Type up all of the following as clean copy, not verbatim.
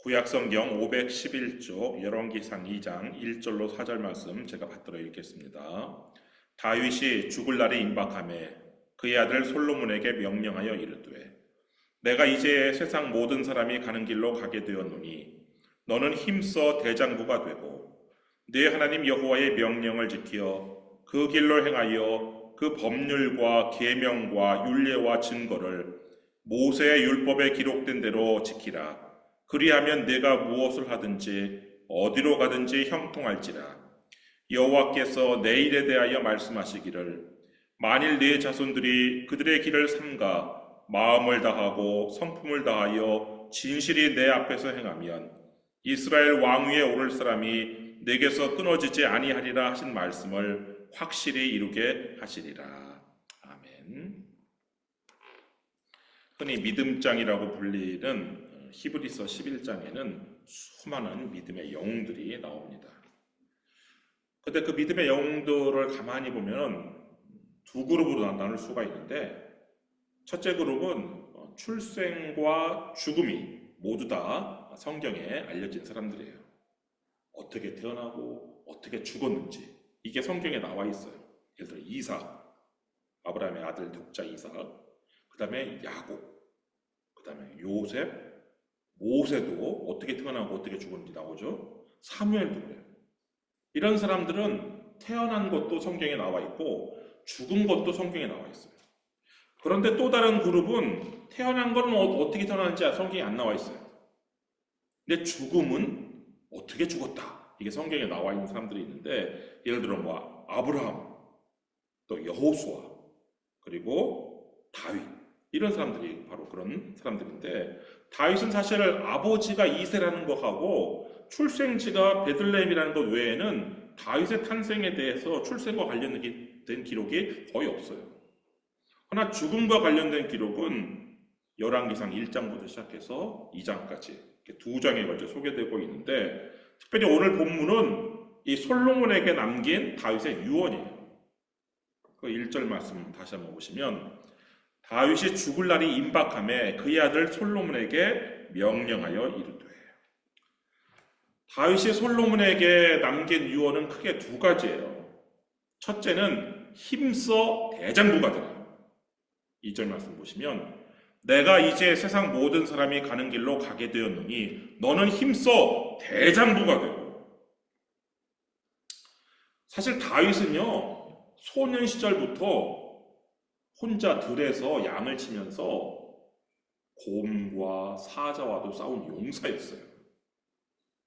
구약성경 511쪽 열왕기상 2장 1절로 4절 말씀 제가 받들어 읽겠습니다. 다윗이 죽을 날이 임박하매 그의 아들 솔로몬에게 명령하여 이르되 내가 이제 세상 모든 사람이 가는 길로 가게 되었노니 너는 힘써 대장부가 되고 네 하나님 여호와의 명령을 지켜 그 길로 행하여 그 법률과 계명과 율례와 증거를 모세의 율법에 기록된 대로 지키라. 그리하면 네가 무엇을 하든지 어디로 가든지 형통할지라. 여호와께서 내 일에 대하여 말씀하시기를 만일 네 자손들이 그들의 길을 삼가 마음을 다하고 성품을 다하여 진실이 내 앞에서 행하면 이스라엘 왕위에 오를 사람이 내게서 끊어지지 아니하리라 하신 말씀을 확실히 이루게 하시리라. 아멘. 흔히 믿음장이라고 불리는 히브리서 11장에는 수많은 믿음의 영웅들이 나옵니다. 근데 그 믿음의 영웅들을 가만히 보면 두 그룹으로 나눌 수가 있는데, 첫째 그룹은 출생과 죽음이 모두 다 성경에 알려진 사람들이에요. 어떻게 태어나고 어떻게 죽었는지 이게 성경에 나와 있어요. 예를 들어 이삭, 아브라함의 아들 독자 이삭, 그 다음에 야곱, 그 다음에 요셉, 모세도 어떻게 태어나고 어떻게 죽었는지 나오죠. 사무엘도 그래요. 이런 사람들은 태어난 것도 성경에 나와 있고 죽은 것도 성경에 나와 있어요. 그런데 또 다른 그룹은 태어난 거는 어떻게 태어났는지 성경에 안 나와 있어요. 근데 죽음은 어떻게 죽었다, 이게 성경에 나와 있는 사람들이 있는데, 예를 들어 아브라함, 또 여호수아, 그리고 다윗, 이런 사람들이 바로 그런 사람들인데, 다윗은 사실 아버지가 이새라는 것하고 출생지가 베들레헴이라는 것 외에는 다윗의 탄생에 대해서 출생과 관련된 기록이 거의 없어요. 그러나 죽음과 관련된 기록은 열왕기상 1장부터 시작해서 2장까지 두 장에 걸쳐 소개되고 있는데, 특별히 오늘 본문은 이 솔로몬에게 남긴 다윗의 유언이에요. 그 1절 말씀 다시 한번 보시면, 다윗이 죽을 날이 임박하매 그의 아들 솔로몬에게 명령하여 이르되. 다윗이 솔로몬에게 남긴 유언은 크게 두 가지예요. 첫째는 힘써 대장부가 되라. 2절 말씀 보시면, 내가 이제 세상 모든 사람이 가는 길로 가게 되었느니 너는 힘써 대장부가 되고. 사실 다윗은요, 소년 시절부터 혼자 들에서 양을 치면서 곰과 사자와도 싸운 용사였어요.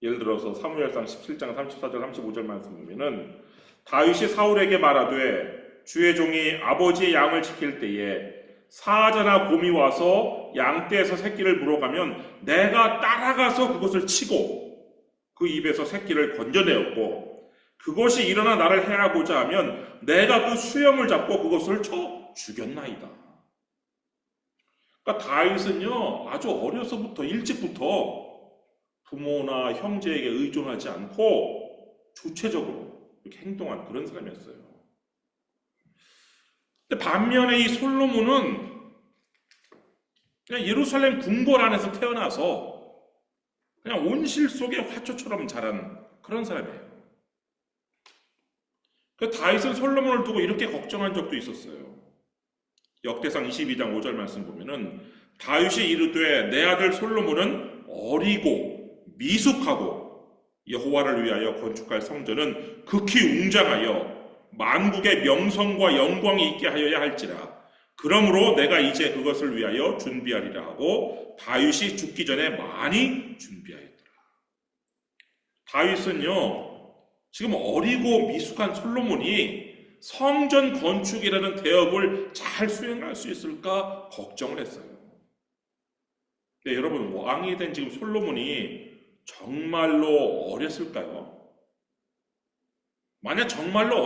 예를 들어서 사무엘상 17장 34절 35절 말씀 보면은, 다윗이 사울에게 말하되 주의 종이 아버지의 양을 지킬 때에 사자나 곰이 와서 양떼에서 새끼를 물어가면 내가 따라가서 그것을 치고 그 입에서 새끼를 건져내었고, 그것이 일어나 나를 해하고자 하면 내가 그 수염을 잡고 그것을 쳐 죽였나이다. 그러니까 다윗은요, 아주 어려서부터 일찍부터 부모나 형제에게 의존하지 않고 주체적으로 이렇게 행동한 그런 사람이었어요. 근데 반면에 이 솔로몬은 그냥 예루살렘 궁궐 안에서 태어나서 그냥 온실 속의 화초처럼 자란 그런 사람이에요. 그 다윗은 솔로몬을 두고 이렇게 걱정한 적도 있었어요. 역대상 22장 5절 말씀 보면은, 다윗이 이르되 내 아들 솔로몬은 어리고 미숙하고 여호와를 위하여 건축할 성전은 극히 웅장하여 만국의 명성과 영광이 있게 하여야 할지라. 그러므로 내가 이제 그것을 위하여 준비하리라 하고 다윗이 죽기 전에 많이 준비하였더라. 다윗은요, 지금 어리고 미숙한 솔로몬이 성전 건축이라는 대업을 잘 수행할 수 있을까 걱정을 했어요. 근데 여러분, 왕이 된 지금 솔로몬이 정말로 어렸을까요? 만약 정말로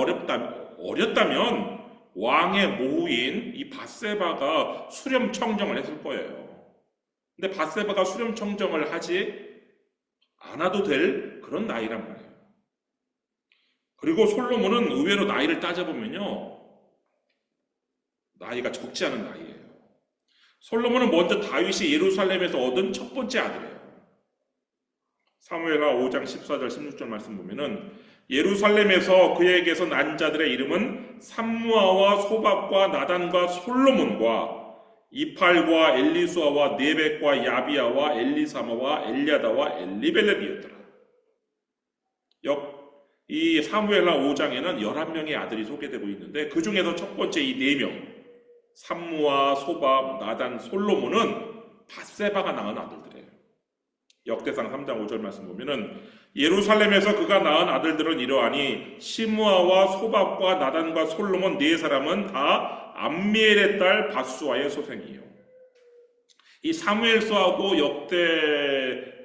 어렸다면 왕의 모후인 이 밧세바가 수렴 청정을 했을 거예요. 근데 밧세바가 수렴 청정을 하지 않아도 될 그런 나이란 말이에요. 그리고 솔로몬은 의외로 나이를 따져보면요, 나이가 적지 않은 나이예요. 솔로몬은 먼저 다윗이 예루살렘에서 얻은 첫 번째 아들이에요. 사무엘하 5장 14절 16절 말씀 보면은 예루살렘에서 그에게서 난 자들의 이름은 삼무아와 소밥과 나단과 솔로몬과 이팔과 엘리수아와 네벡과 야비아와 엘리사마와 엘리아다와 엘리벨렙이었더라. 이 사무엘하 5장에는 11명의 아들이 소개되고 있는데 그 중에서 첫 번째 이 4명 삼무아, 소밥, 나단, 솔로몬은 밧세바가 낳은 아들들이에요. 역대상 3장 5절 말씀 보면은 예루살렘에서 그가 낳은 아들들은 이러하니 시므아와 소밥과 나단과 솔로몬 4사람은 다 암미엘의 딸 밧수아의 소생이에요. 이 사무엘서하고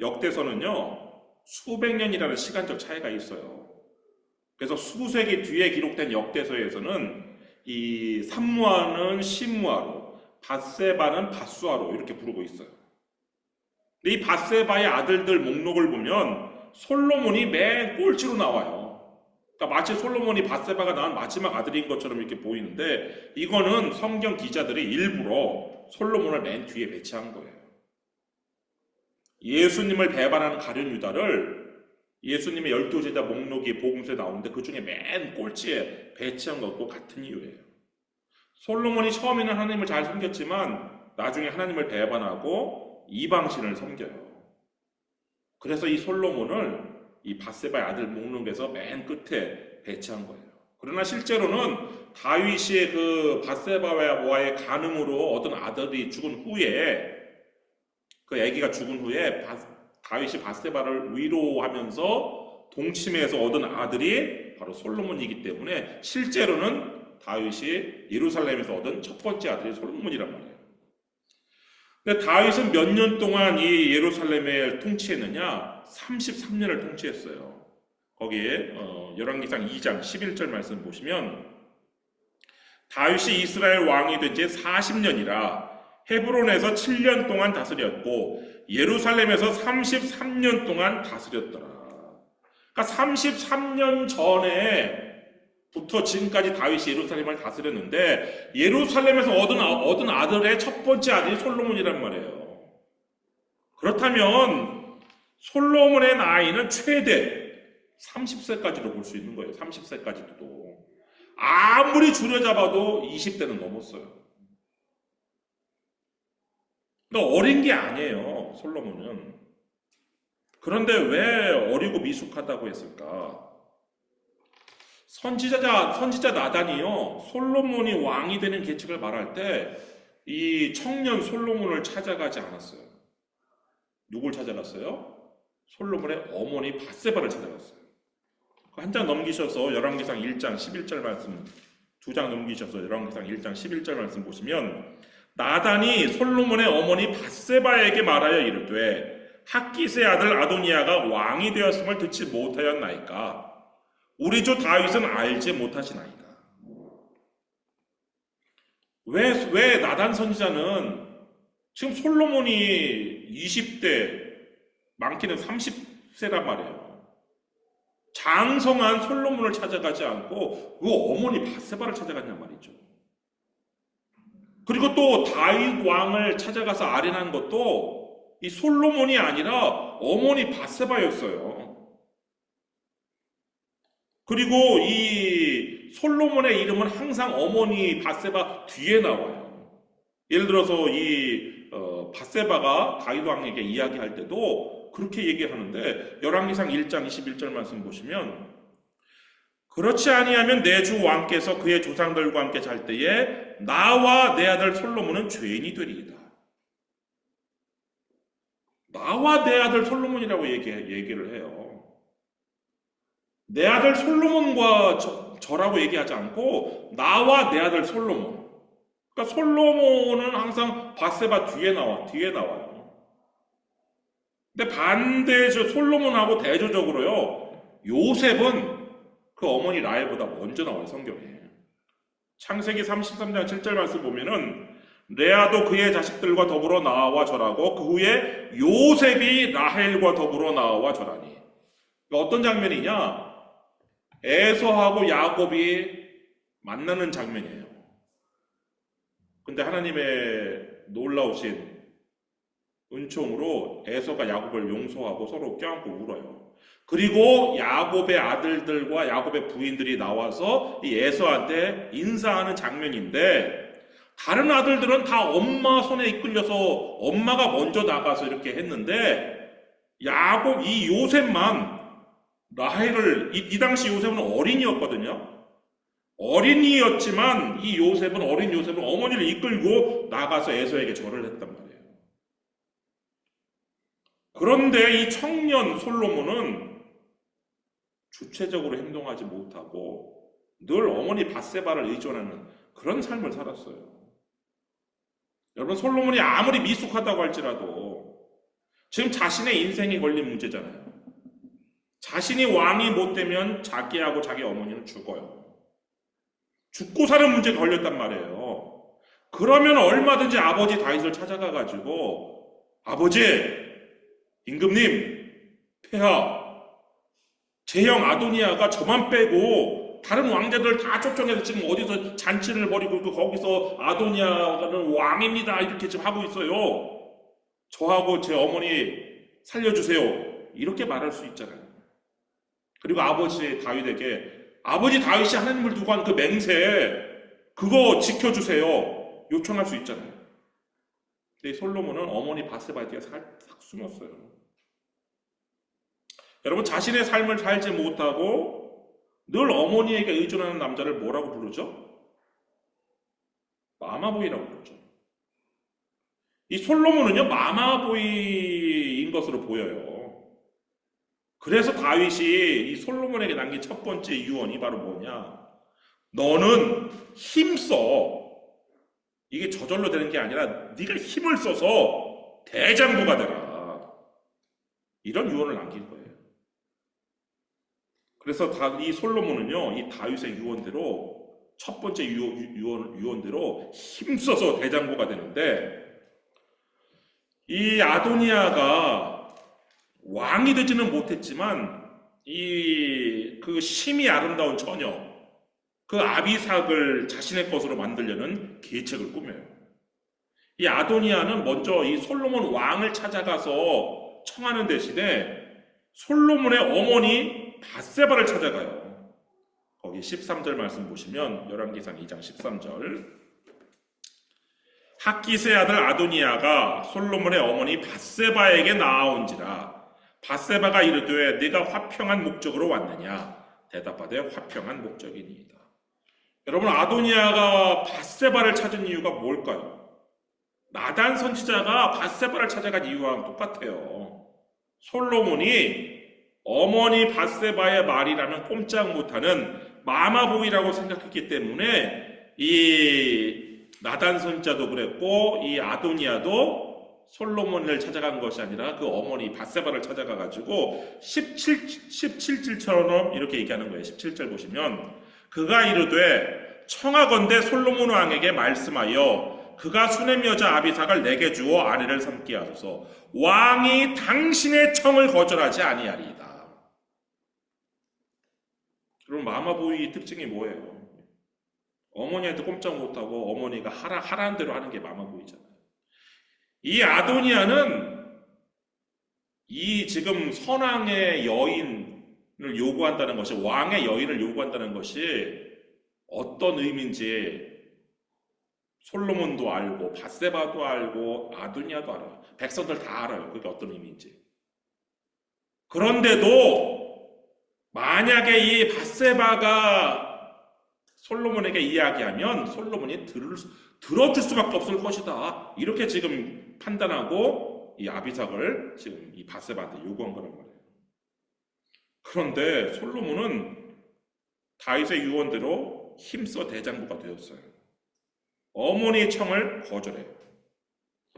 역대서는요 수백 년이라는 시간적 차이가 있어요. 그래서 수세기 뒤에 기록된 역대서에서는 이 삼무아는 시므아로, 밧세바는 밧수아로 이렇게 부르고 있어요. 근데 이 밧세바의 아들들 목록을 보면 솔로몬이 맨 꼴찌로 나와요. 그러니까 마치 솔로몬이 밧세바가 낳은 마지막 아들인 것처럼 이렇게 보이는데 이거는 성경 기자들이 일부러 솔로몬을 맨 뒤에 배치한 거예요. 예수님을 배반하는 가룟 유다를 예수님의 12제자 목록이 복음서에 나오는데 그 중에 맨 꼴찌에 배치한 것도 같은 이유예요. 솔로몬이 처음에는 하나님을 잘 섬겼지만 나중에 하나님을 배반하고 이방신을 섬겨요. 그래서 이 솔로몬을 이 밧세바의 아들 목록에서 맨 끝에 배치한 거예요. 그러나 실제로는 다윗이 그 밧세바와의 간음으로 얻은 아들이 죽은 후에 그 아기가 죽은 후에 다윗이 밧세바를 위로하면서 동침해서 얻은 아들이 바로 솔로몬이기 때문에 실제로는 다윗이 예루살렘에서 얻은 첫 번째 아들이 솔로몬이란 말이에요. 근데 다윗은 몇 년 동안 이 예루살렘을 통치했느냐? 33년을 통치했어요. 거기에 열왕기상 2장 11절 말씀 보시면 다윗이 이스라엘 왕이 된 지 40년이라 헤브론에서 7년 동안 다스렸고 예루살렘에서 33년 동안 다스렸더라. 그러니까 33년 전에부터 지금까지 다윗이 예루살렘을 다스렸는데 예루살렘에서 얻은 아들의 첫 번째 아들이 솔로몬이란 말이에요. 그렇다면 솔로몬의 나이는 최대 30세까지도 볼 수 있는 거예요. 30세까지도. 아무리 줄여잡아도 20대는 넘었어요. 그러니까 어린 게 아니에요, 솔로몬은. 그런데 왜 어리고 미숙하다고 했을까? 선지자 나단이요, 솔로몬이 왕이 되는 계책을 말할 때 이 청년 솔로몬을 찾아가지 않았어요. 누굴 찾아갔어요? 솔로몬의 어머니 밧세바를 찾아갔어요. 한 장 넘기셔서 열왕기상 1장 11절 말씀, 2장 넘기셔서 열왕기상 1장 11절 말씀 보시면 나단이 솔로몬의 어머니 밧세바에게 말하여 이르되 학기스의 아들 아도니아가 왕이 되었음을 듣지 못하였나이까? 우리 주 다윗은 알지 못하시나이다. 왜 나단 선지자는 지금 솔로몬이 20대, 많게는 30세란 말이에요. 장성한 솔로몬을 찾아가지 않고 그 어머니 밧세바를 찾아갔냔 말이죠. 그리고 또 다윗 왕을 찾아가서 아련한 것도 이 솔로몬이 아니라 어머니 밧세바였어요. 그리고 이 솔로몬의 이름은 항상 어머니 밧세바 뒤에 나와요. 예를 들어서 이 밧세바가 다윗 왕에게 이야기할 때도 그렇게 얘기하는데 열왕기상 1장 21절 말씀 보시면 그렇지 아니하면 내 주 왕께서 그의 조상들과 함께 잘 때에 나와 내 아들 솔로몬은 죄인이 되리이다. 나와 내 아들 솔로몬이라고 얘기를 해요. 내 아들 솔로몬과 저라고 얘기하지 않고 나와 내 아들 솔로몬. 그러니까 솔로몬은 항상 밧세바 뒤에 나와요. 근데 반대죠. 솔로몬하고 대조적으로요, 요셉은 그 어머니 라헬보다 먼저 나와요, 성경에. 창세기 33장 7절 말씀 보면은 레아도 그의 자식들과 더불어 나와 절하고 그 후에 요셉이 라헬과 더불어 나와 절하니. 그러니까 어떤 장면이냐? 에서하고 야곱이 만나는 장면이에요. 근데 하나님의 놀라우신 은총으로 에서가 야곱을 용서하고 서로 껴안고 울어요. 그리고 야곱의 아들들과 야곱의 부인들이 나와서 이 에서한테 인사하는 장면인데, 다른 아들들은 다 엄마 손에 이끌려서 엄마가 먼저 나가서 이렇게 했는데, 야곱 이 요셉만 라헬을 이 당시 요셉은 어린이였거든요. 어린이였지만 이 요셉은 어린 요셉은 어머니를 이끌고 나가서 에서에게 절을 했단 말이에요. 그런데 이 청년 솔로몬은 주체적으로 행동하지 못하고 늘 어머니 밧세바를 의존하는 그런 삶을 살았어요. 여러분, 솔로몬이 아무리 미숙하다고 할지라도 지금 자신의 인생이 걸린 문제잖아요. 자신이 왕이 못 되면 자기하고 자기 어머니는 죽어요. 죽고 사는 문제가 걸렸단 말이에요. 그러면 얼마든지 아버지 다윗을 찾아가가지고, 아버지, 임금님, 폐하, 제 형 아도니아가 저만 빼고 다른 왕자들 다 초청해서 지금 어디서 잔치를 벌이고 있고, 거기서 아도니아는 왕입니다 이렇게 지금 하고 있어요. 저하고 제 어머니 살려주세요. 이렇게 말할 수 있잖아요. 그리고 아버지 다윗에게, 아버지 다윗이 하나님을 두고 한 그 맹세, 그거 지켜주세요 요청할 수 있잖아요. 근데 솔로몬은 어머니 밧세바에 뒤에 싹 숨었어요. 여러분, 자신의 삶을 살지 못하고 늘 어머니에게 의존하는 남자를 뭐라고 부르죠? 마마보이라고 부르죠. 이 솔로몬은요, 마마보이인 것으로 보여요. 그래서 다윗이 이 솔로몬에게 남긴 첫 번째 유언이 바로 뭐냐? 너는 힘써. 이게 저절로 되는 게 아니라 네가 힘을 써서 대장부가 되라. 이런 유언을 남긴 거예요. 그래서 이 솔로몬은요, 이 다윗의 유언대로, 첫 번째 유언대로 힘써서 대장부가 되는데, 이 아도니아가 왕이 되지는 못했지만 그 심이 아름다운 처녀, 그 아비삭을 자신의 것으로 만들려는 계책을 꾸며요. 이 아도니아는 먼저 이 솔로몬 왕을 찾아가서 청하는 대신에 솔로몬의 어머니 밧세바를 찾아가요. 거기 13절 말씀 보시면 열왕기상 2장 13절, 학기스의 아들 아도니아가 솔로몬의 어머니 밧세바에게 나아온지라. 밧세바가 이르되 네가 화평한 목적으로 왔느냐? 대답하되 화평한 목적이니이다. 여러분, 아도니아가 밧세바를 찾은 이유가 뭘까요? 나단 선지자가 밧세바를 찾아간 이유와 똑같아요. 솔로몬이 어머니 밧세바의 말이라면 꼼짝 못하는 마마보이라고 생각했기 때문에 이 나단 선지자도 그랬고 이 아도니아도 솔로몬을 찾아간 것이 아니라 그 어머니 밧세바를 찾아가가지고 17절처럼 이렇게 얘기하는 거예요. 17절 보시면, 그가 이르되 청하건대 솔로몬 왕에게 말씀하여 그가 수넴 여자 아비삭을 내게 주어 아내를 삼게 하소서. 왕이 당신의 청을 거절하지 아니하리이다. 그럼 마마보이 특징이 뭐예요? 어머니한테 꼼짝 못하고 어머니가 하라는 대로 하는 게 마마보이잖아요. 이 아도니아는 이 지금 선왕의 여인을 요구한다는 것이, 왕의 여인을 요구한다는 것이 어떤 의미인지 솔로몬도 알고 밧세바도 알고 아도니아도 알아요. 백성들 다 알아요. 그게 어떤 의미인지. 그런데도 만약에 이 밧세바가 솔로몬에게 이야기하면 솔로몬이 들어줄 수밖에 없을 것이다. 이렇게 지금 판단하고 이 아비삭을 지금 이 밧세바한테 요구한 거란 말이에요. 그런데 솔로몬은 다윗의 유언대로 힘써 대장부가 되었어요. 어머니의 청을 거절해요.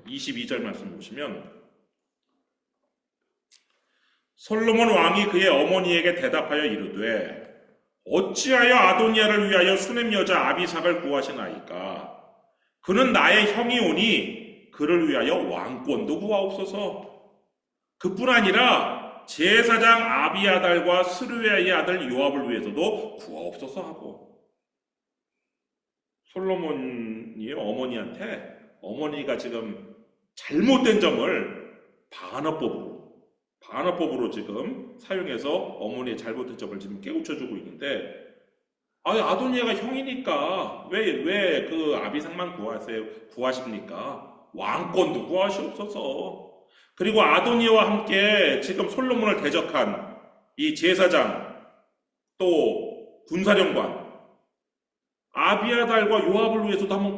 22절 말씀 보시면, 솔로몬 왕이 그의 어머니에게 대답하여 이르되 어찌하여 아도니아를 위하여 수넴 여자 아비삭을 구하시나이까? 그는 나의 형이 오니 그를 위하여 왕권도 구하옵소서. 그뿐 아니라 제사장 아비아달과 스루야의 아들 요압을 위해서도 구하옵소서 하고, 솔로몬이 어머니한테 어머니가 지금 잘못된 점을 반어법으로 지금 사용해서 어머니의 잘못된 점을 지금 깨우쳐주고 있는데, 아도니아가 형이니까 왜 그 아비상만 구하십니까? 왕권도 구하시옵소서. 그리고 아도니아와 함께 지금 솔로몬을 대적한 이 제사장 또 군사령관 아비아달과 요압을 위해서도 한번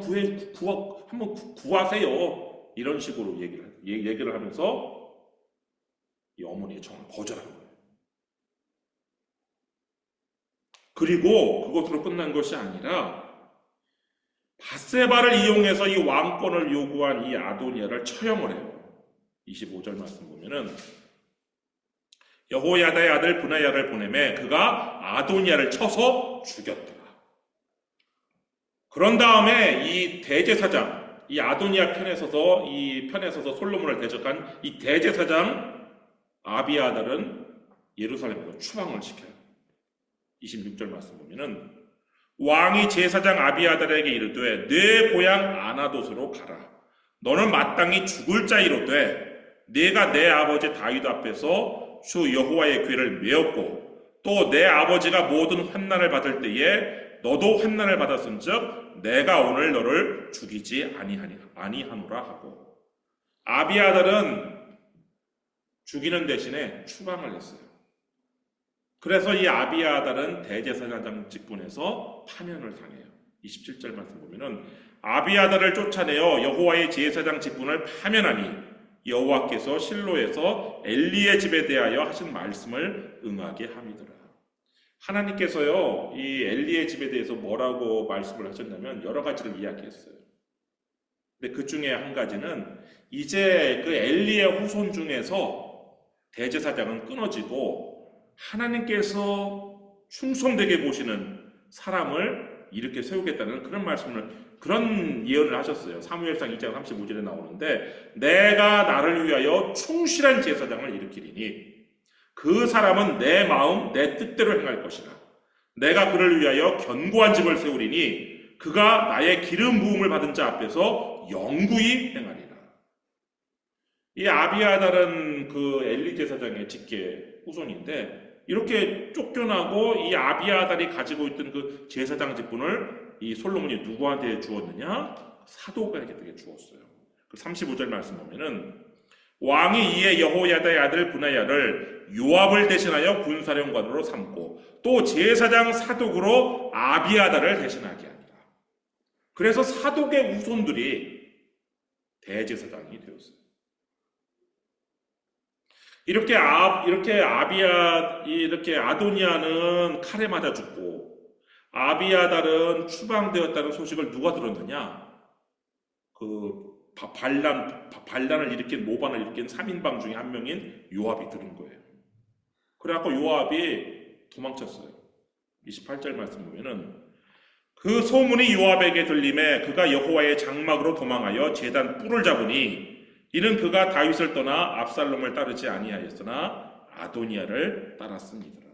구하세요. 이런 식으로 얘기를 하면서 이 어머니의 청을 거절한 거예요. 그리고 그것으로 끝난 것이 아니라 밧세바를 이용해서 이 왕권을 요구한 이 아도니아를 처형을 해요. 25절 말씀 보면은 여호야다의 아들 브나야를 보내매 그가 아도니아를 쳐서 죽였더라. 그런 다음에 이 대제사장, 이 아도니아 편에 서서 솔로몬을 대적한 이 대제사장 아비아달은 예루살렘으로 추방을 시켜요. 26절 말씀 보면은 왕이 제사장 아비아달에게 이르되 내 고향 아나돗으로 가라. 너는 마땅히 죽을 자이로되 내가 내 아버지 다윗 앞에서 주 여호와의 괴를 메었고 또 내 아버지가 모든 환난을 받을 때에 너도 환난을 받았은즉 내가 오늘 너를 죽이지 아니하노라 하고, 아비아달은 죽이는 대신에 추방을 했어요. 그래서 이 아비아달은 대제사장 직분에서 파면을 당해요. 27절 말씀 보면은 아비아달을 쫓아내어 여호와의 제사장 직분을 파면하니 여호와께서 실로에서 엘리의 집에 대하여 하신 말씀을 응하게 함이더라. 하나님께서요, 이 엘리의 집에 대해서 뭐라고 말씀을 하셨냐면 여러 가지를 이야기했어요. 근데 그 중에 한 가지는 이제 그 엘리의 후손 중에서 대제사장은 끊어지고 하나님께서 충성되게 보시는 사람을 이렇게 세우겠다는 그런 예언을 하셨어요. 사무엘상 2장 35절에 나오는데 내가 나를 위하여 충실한 제사장을 일으키리니 그 사람은 내 마음 내 뜻대로 행할 것이라. 내가 그를 위하여 견고한 집을 세우리니 그가 나의 기름 부음을 받은 자 앞에서 영구히 행하리라. 이 아비아달은 그 엘리 제사장의 직계 후손인데 이렇게 쫓겨나고 이 아비아달이 가지고 있던 그 제사장 직분을 이 솔로몬이 누구한테 주었느냐? 사도에게 주었어요. 그 35절 말씀 보면은 왕이 이에 여호야다의 아들 브나야를 요압을 대신하여 군사령관으로 삼고 또 제사장 사독으로 아비아달을 대신하게 하니라. 그래서 사독의 후손들이 대제사장이 되었어요. 이렇게 아도니아는 칼에 맞아 죽고 아비아달은 추방되었다는 소식을 누가 들었느냐? 그 반란을 일으킨 모반을 일으킨 3인방 중에 한 명인 요압이 들은 거예요. 그래갖고 요압이 도망쳤어요. 28절 말씀 보면은 그 소문이 요압에게 들림에 그가 여호와의 장막으로 도망하여 제단 뿔을 잡으니 이는 그가 다윗을 떠나 압살롬을 따르지 아니하였으나 아도니아를 따랐습니다.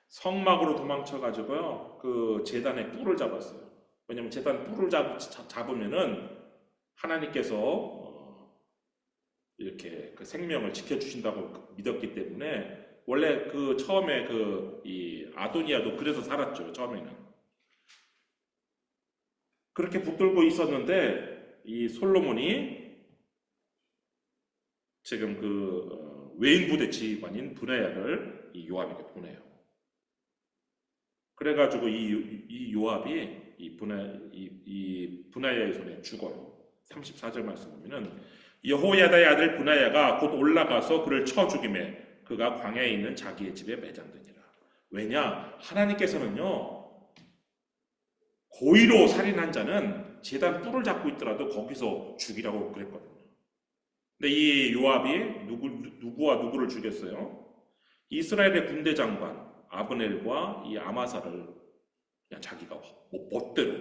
성막으로 도망쳐가지고요, 그 제단의 뿔을 잡았어요. 왜냐면 제단 뿔을 잡으면은 하나님께서 이렇게 그 생명을 지켜주신다고 믿었기 때문에 원래 그 처음에 이 아도니아도 그래서 살았죠. 처음에는 그렇게 붙들고 있었는데 이 솔로몬이 지금 그 외인 부대 지휘관인 브나야를 이 요압에게 보내요. 그래가지고 이 요압이 이 브나야의 손에 죽어요. 34절 말씀 보면은 여호야다의 아들 브나야가 곧 올라가서 그를 쳐 죽임에 그가 광야에 있는 자기의 집에 매장되니라. 왜냐? 하나님께서는요, 고의로 살인한 자는 제단 뿔을 잡고 있더라도 거기서 죽이라고 그랬거든요. 근데 이 요압이 누구와 누구를 죽였어요? 이스라엘의 군대 장관 아브넬과 이 아마사를 그냥 자기가 멋대로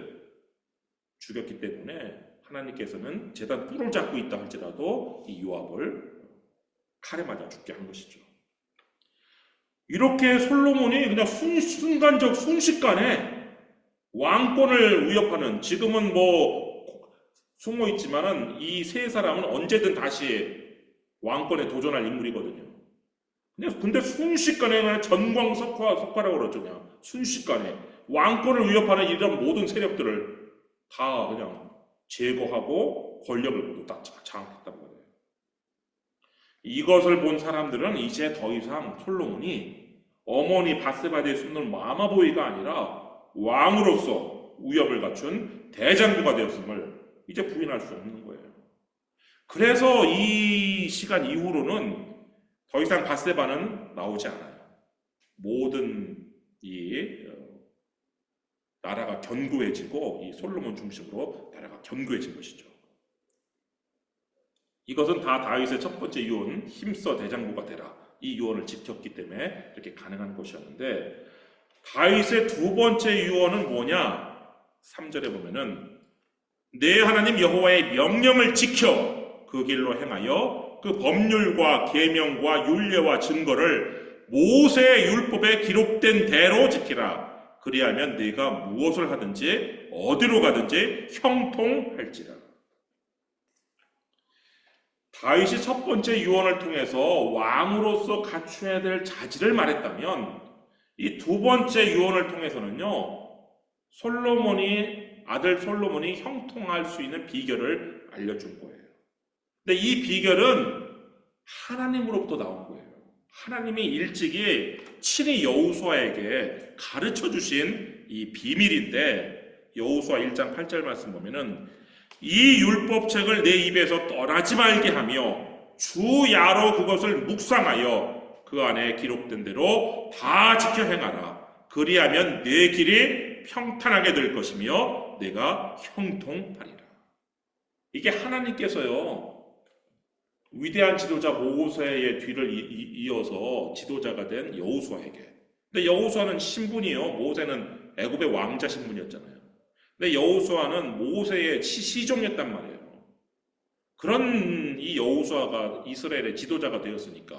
죽였기 때문에 하나님께서는 제단 뿔을 잡고 있다 할지라도 이 요압을 칼에 맞아 죽게 한 것이죠. 이렇게 솔로몬이 그냥 순식간에 왕권을 위협하는, 지금은 숨어 있지만은 이 세 사람은 언제든 다시 왕권에 도전할 인물이거든요. 근데 순식간에 그냥 전광석화라고 그러죠. 그냥 순식간에 왕권을 위협하는 이런 모든 세력들을 다 그냥 제거하고 권력을 모두 다 장악했다고 해요. 이것을 본 사람들은 이제 더 이상 솔로몬이 어머니 바세바에 숨는 마마보이가 아니라 왕으로서 위협을 갖춘 대장부가 되었음을 이제 부인할 수 없는 거예요. 그래서 이 시간 이후로는 더 이상 바세바는 나오지 않아요. 모든 이 나라가 견고해지고 이 솔로몬 중심으로 나라가 견고해진 것이죠. 이것은 다 다윗의 첫 번째 유언, 힘써 대장부가 되라. 이 유언을 지켰기 때문에 이렇게 가능한 것이었는데, 다윗의 두 번째 유언은 뭐냐? 3절에 보면은 내 하나님 여호와의 명령을 지켜 그 길로 행하여 그 법률과 계명과 율례와 증거를 모세의 율법에 기록된 대로 지키라. 그리하면 네가 무엇을 하든지 어디로 가든지 형통할지라. 다윗이 첫 번째 유언을 통해서 왕으로서 갖춰야 될 자질을 말했다면, 이 두 번째 유언을 통해서는요, 아들 솔로몬이 형통할 수 있는 비결을 알려준 거예요. 근데 이 비결은 하나님으로부터 나온 거예요. 하나님이 일찍이 친히 여호수아에게 가르쳐 주신 이 비밀인데, 여호수아 1장 8절 말씀 보면은 이 율법책을 내 입에서 떠나지 말게 하며 주야로 그것을 묵상하여 그 안에 기록된 대로 다 지켜 행하라. 그리하면 내 길이 평탄하게 될 것이며 내가 형통하리라. 이게 하나님께서요, 위대한 지도자 모세의 뒤를 이어서 지도자가 된 여호수아에게. 근데 여호수아는 신분이요, 모세는 애굽의 왕자 신분이었잖아요. 근데 여호수아는 모세의 시종이었단 말이에요. 그런 이 여호수아가 이스라엘의 지도자가 되었으니까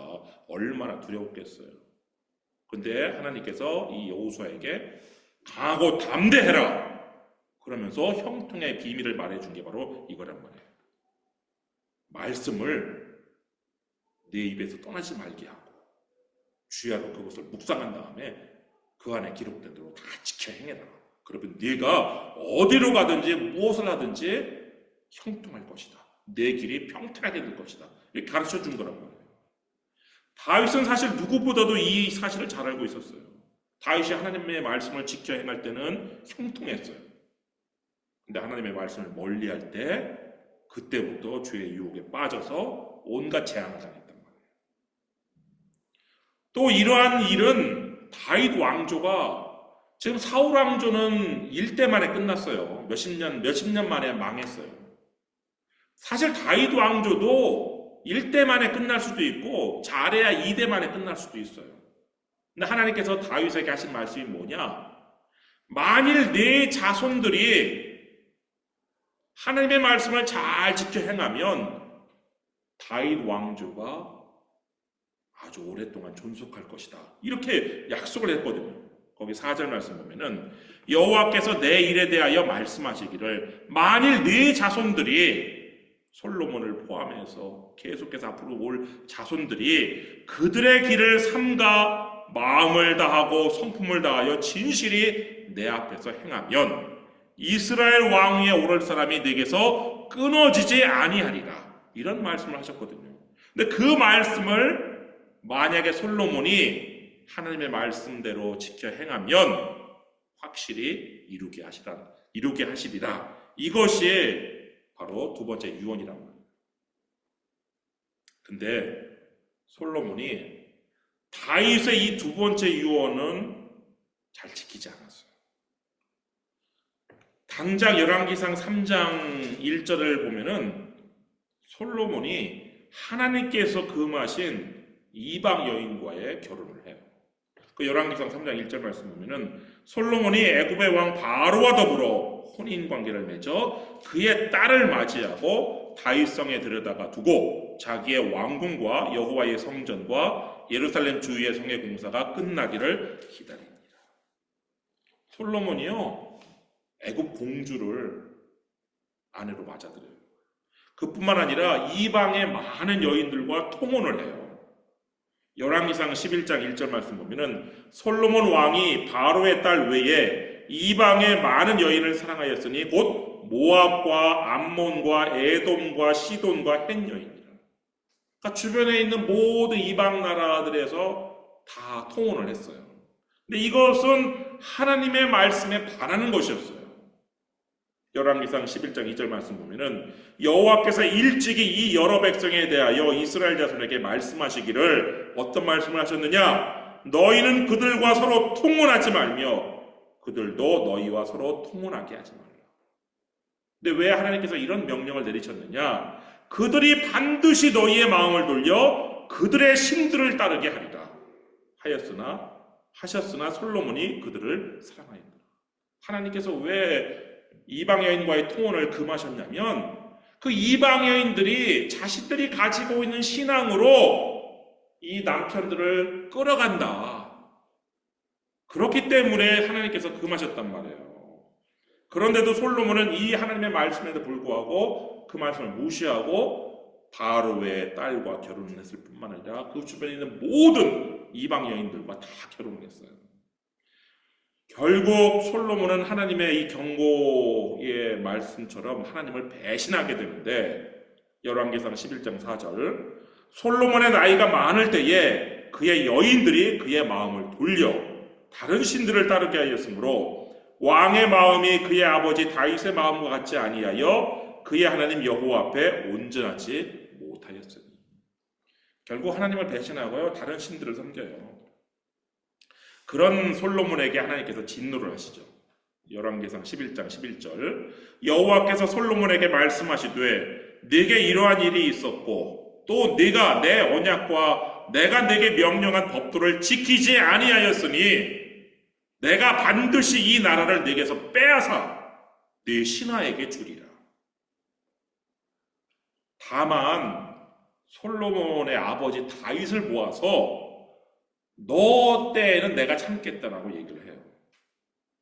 얼마나 두려웠겠어요. 근데 하나님께서 이 여호수아에게 강하고 담대해라 그러면서 형통의 비밀을 말해준 게 바로 이거란 말이에요. 말씀을 내 입에서 떠나지 말게 하고 주야로 그것을 묵상한 다음에 그 안에 기록된 대로 다 지켜 행해라. 그러면 네가 어디로 가든지 무엇을 하든지 형통할 것이다. 내 길이 평탄하게 될 것이다. 이렇게 가르쳐 준 거란 말이에요. 다윗은 사실 누구보다도 이 사실을 잘 알고 있었어요. 다윗이 하나님의 말씀을 지켜 행할 때는 형통했어요. 근데 하나님의 말씀을 멀리할 때 그때부터 죄의 유혹에 빠져서 온갖 재앙을 당했단 말이에요. 또 이러한 일은 다윗 왕조가 지금 사울 왕조는 일대 만에 끝났어요. 몇십 년 만에 망했어요. 사실 다윗 왕조도 일대 만에 끝날 수도 있고 잘해야 2대 만에 끝날 수도 있어요. 근데 하나님께서 다윗에게 하신 말씀이 뭐냐? 만일 네 자손들이 하나님의 말씀을 잘 지켜 행하면 다윗 왕조가 아주 오랫동안 존속할 것이다. 이렇게 약속을 했거든요. 거기 4절 말씀 보면은 여호와께서 내 일에 대하여 말씀하시기를 만일 네 자손들이 솔로몬을 포함해서 계속해서 앞으로 올 자손들이 그들의 길을 삼가 마음을 다하고 성품을 다하여 진실이 내 앞에서 행하면 이스라엘 왕 위에 오를 사람이 내게서 끊어지지 아니하리라. 이런 말씀을 하셨거든요. 근데 그 말씀을 만약에 솔로몬이 하나님의 말씀대로 지켜 행하면 확실히 이루게 하시리라. 이것이 바로 두 번째 유언이란 말이에요. 근데 솔로몬이 다윗의 이 두 번째 유언은 잘 지키지 않았어요. 당장 열왕기상 3장 1절을 보면은 솔로몬이 하나님께서 금하신 이방 여인과의 결혼을 해요. 그 열왕기상 3장 1절 말씀 보면은 솔로몬이 애굽의 왕 바로와 더불어 혼인 관계를 맺어 그의 딸을 맞이하고 다윗성에 들여다가 두고 자기의 왕궁과 여호와의 성전과 예루살렘 주위의 성의 공사가 끝나기를 기다립니다. 솔로몬이요 애굽 공주를 아내로 맞아들여요. 그뿐만 아니라 이방의 많은 여인들과 통혼을 해요. 열왕기상 11장 1절 말씀 보면은 솔로몬 왕이 바로의 딸 외에 이방의 많은 여인을 사랑하였으니 곧 모압과 암몬과 에돔과 시돈과 헷 여인이라. 그러니까 주변에 있는 모든 이방 나라들에서 다 통혼을 했어요. 근데 이것은 하나님의 말씀에 반하는 것이었어요. 열왕기상 11장 2절 말씀 보면은 여호와께서 일찍이 이 여러 백성에 대하여 이스라엘 자손에게 말씀하시기를 어떤 말씀을 하셨느냐? 너희는 그들과 서로 통혼하지 말며 그들도 너희와 서로 통혼하게 하지 말라. 근데 왜 하나님께서 이런 명령을 내리셨느냐? 그들이 반드시 너희의 마음을 돌려 그들의 신들을 따르게 하리라 하셨으나 솔로몬이 그들을 사랑하였다. 하나님께서 왜 이방 여인과의 통혼을 금하셨냐면 그 이방 여인들이 자신들이 가지고 있는 신앙으로 이 남편들을 끌어간다. 그렇기 때문에 하나님께서 금하셨단 말이에요. 그런데도 솔로몬은 이 하나님의 말씀에도 불구하고 그 말씀을 무시하고 바로의 딸과 결혼을 했을 뿐만 아니라 그 주변에 있는 모든 이방 여인들과 다 결혼을 했어요. 결국 솔로몬은 하나님의 이 경고의 말씀처럼 하나님을 배신하게 되는데 열왕기상 11장 4절 솔로몬의 나이가 많을 때에 그의 여인들이 그의 마음을 돌려 다른 신들을 따르게 하였으므로 왕의 마음이 그의 아버지 다윗의 마음과 같지 아니하여 그의 하나님 여호와 앞에 온전하지 못하였으니. 결국 하나님을 배신하고요 다른 신들을 섬겨요. 그런 솔로몬에게 하나님께서 진노를 하시죠. 열왕기상 11장 11절 여호와께서 솔로몬에게 말씀하시되 네게 이러한 일이 있었고 또 네가 내 언약과 내가 네게 명령한 법도를 지키지 아니하였으니 내가 반드시 이 나라를 네게서 빼앗아 네 신하에게 주리라. 다만 솔로몬의 아버지 다윗을 모아서 너 때에는 내가 참겠다라고 얘기를 해요.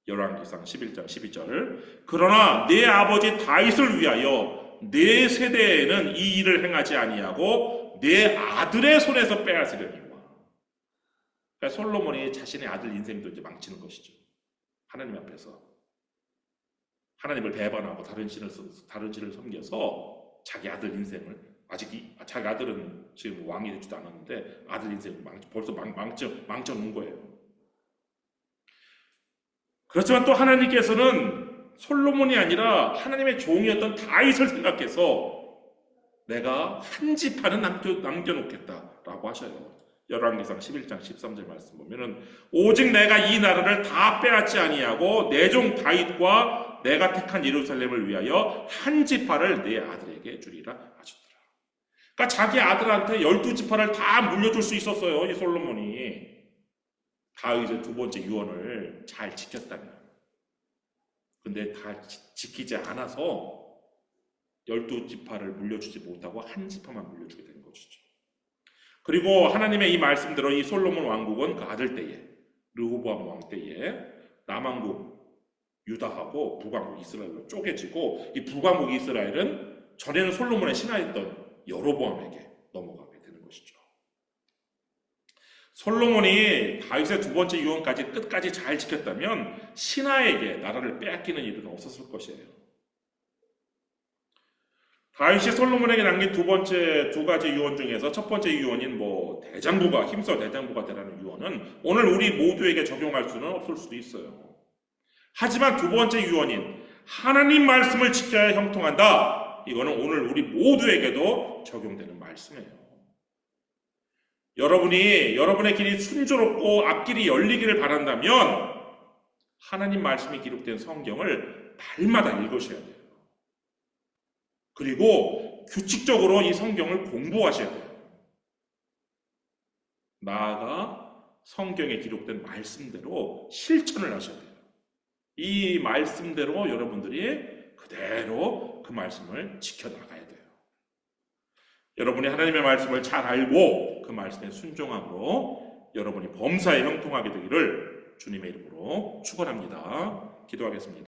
열왕기상 11장 12절 그러나 네 아버지 다윗을 위하여 네 세대에는 이 일을 행하지 아니하고 네 아들의 손에서 빼앗으려니와. 그러니까 솔로몬이 자신의 아들 인생도 이제 망치는 것이죠. 하나님 앞에서 하나님을 배반하고 다른 신을 섬겨서 자기 아들 인생을 자기 아들은 지금 왕이 되지도 않았는데 아들 인생을 벌써 망쳐 놓은 거예요. 그렇지만 또 하나님께서는 솔로몬이 아니라 하나님의 종이었던 다윗을 생각해서 내가 한 지파는 남겨놓겠다라고 하셔요. 열왕기상 11장 13절 말씀 보면은 오직 내가 이 나라를 다 빼앗지 아니하고 내 종 다윗과 내가 택한 예루살렘을 위하여 한 지파를 내 아들에게 주리라 하셨더라. 그러니까 자기 아들한테 12지파를 다 물려줄 수 있었어요. 이 솔로몬이 다윗의 두 번째 유언을 잘 지켰다면. 근데 다 지키지 않아서 12지파를 물려주지 못하고 한 지파만 물려주게 된 것이죠. 그리고 하나님의 이 말씀대로 이 솔로몬 왕국은 그 아들 때에 르호보암 왕 때에 남왕국 유다하고 북왕국 이스라엘로 쪼개지고 이 북왕국 이스라엘은 전에는 솔로몬의 신하였던 여로보암에게 넘어가게 되는 것이죠. 솔로몬이 다윗의 두 번째 유언까지 끝까지 잘 지켰다면 신하에게 나라를 빼앗기는 일은 없었을 것이에요. 다윗이 솔로몬에게 남긴 두 가지 유언 중에서 첫 번째 유언인 힘써 대장부가 되라는 유언은 오늘 우리 모두에게 적용할 수는 없을 수도 있어요. 하지만 두 번째 유언인 하나님 말씀을 지켜야 형통한다. 이거는 오늘 우리 모두에게도 적용되는 말씀이에요. 여러분의 길이 순조롭고 앞길이 열리기를 바란다면 하나님 말씀이 기록된 성경을 날마다 읽으셔야 돼요. 그리고 규칙적으로 이 성경을 공부하셔야 돼요. 나아가 성경에 기록된 말씀대로 실천을 하셔야 돼요. 이 말씀대로 여러분들이 그대로 그 말씀을 지켜나가야 돼요. 여러분이 하나님의 말씀을 잘 알고 그 말씀에 순종함으로 여러분이 범사에 형통하게 되기를 주님의 이름으로 축원합니다. 기도하겠습니다.